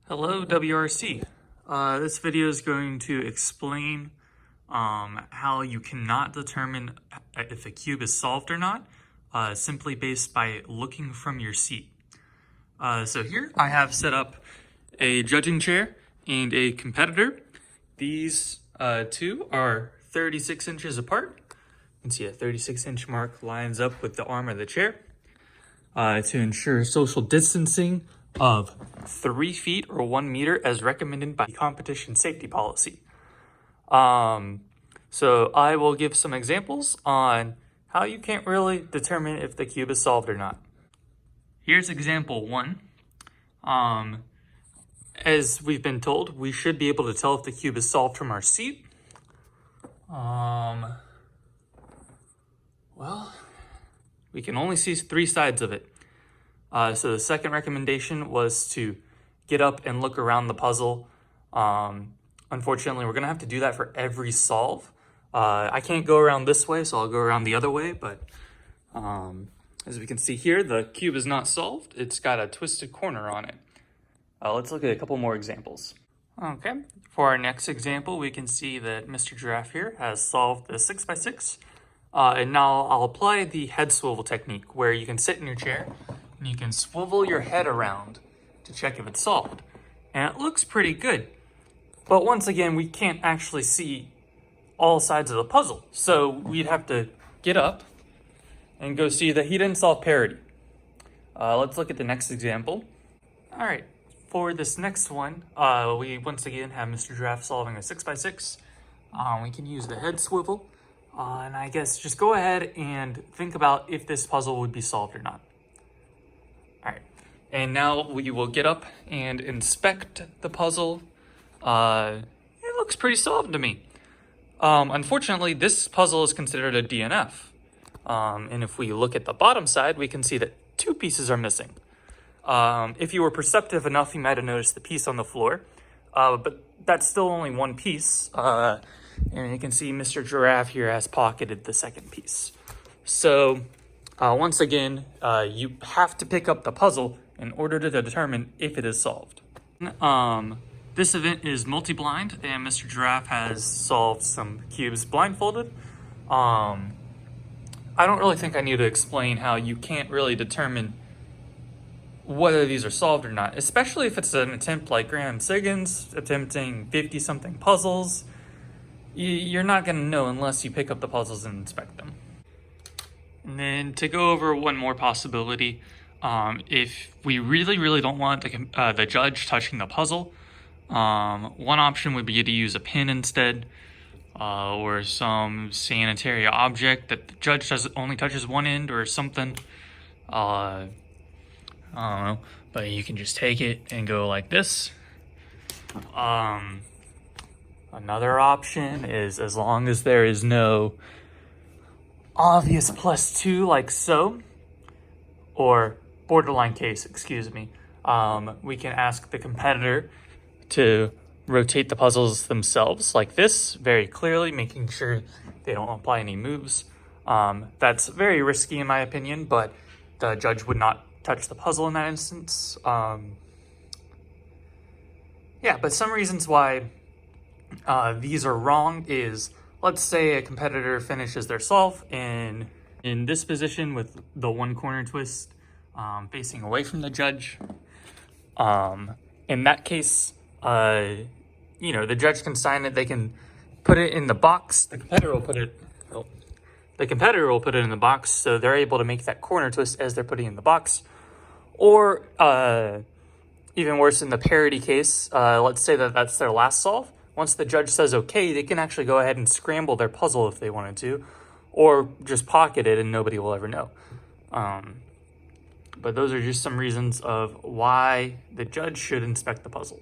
Hello, WRC. This video is going to explain how you cannot determine if a cube is solved or not, simply based by looking from your seat. So here I have set up a judging chair and a competitor. These two are 36 inches apart. You can see a 36-inch mark lines up with the arm of the chair. To ensure social distancing of 3 feet or 1 meter as recommended by the competition safety policy. So I will give some examples on how you can't really determine if the cube is solved or not. Here's example 1. As we've been told, we should be able to tell if the cube is solved from our seat. Well, we can only see 3 sides of it. So the second recommendation was to get up and look around the puzzle. Unfortunately, we're going to have to do that for every solve. I can't go around this way, so I'll go around the other way. But as we can see here, the cube is not solved. It's got a twisted corner on it. Let's look at a couple more examples. Okay, for our next example, we can see that Mr. Giraffe here has solved the 6x6. And now I'll apply the head swivel technique, where you can sit in your chair and you can swivel your head around to check if it's solved. And it looks pretty good. But once again, we can't actually see all sides of the puzzle. So we'd have to get up and go see that he didn't solve parity. Let's look at the next example. All right, for this next one, we once again have Mr. Giraffe solving a 6x6. We can use the head swivel. And I guess just go ahead and think about if this puzzle would be solved or not. All right, and now we will get up and inspect the puzzle. It looks pretty solved to me. Unfortunately, this puzzle is considered a DNF. And if we look at the bottom side, we can see that 2 pieces are missing. If you were perceptive enough, you might have noticed the piece on the floor. But that's still only 1 piece. And you can see Mr. Giraffe here has pocketed the second piece. So once again, you have to pick up the puzzle in order to determine if it is solved. This event is multi-blind, and Mr. Giraffe has solved some cubes blindfolded. I don't really think I need to explain how you can't really determine whether these are solved or not, especially if it's an attempt like Graham Siggins attempting 50-something puzzles. You're not going to know unless you pick up the puzzles and inspect them. And then to go over one more possibility, if we really don't want the judge touching the puzzle, one option would be to use a pin instead, or some sanitary object that the judge only touches one end or something. I don't know, but you can just take it and go like this. Another option is, as long as there is no obvious +2 like so, or borderline case, excuse me, we can ask the competitor to rotate the puzzles themselves like this, very clearly, making sure they don't apply any moves. That's very risky in my opinion, but the judge would not touch the puzzle in that instance. Yeah, but some reasons why these are wrong is, let's say a competitor finishes their solve in this position with the 1 corner twist facing away from the judge. In that case, the judge can sign it. They can put it in the box. The competitor will put it in the box, so they're able to make that corner twist as they're putting it in the box. Or even worse, in the parity case, let's say that that's their last solve. Once the judge says okay, they can actually go ahead and scramble their puzzle if they wanted to, or just pocket it and nobody will ever know. But those are just some reasons of why the judge should inspect the puzzle.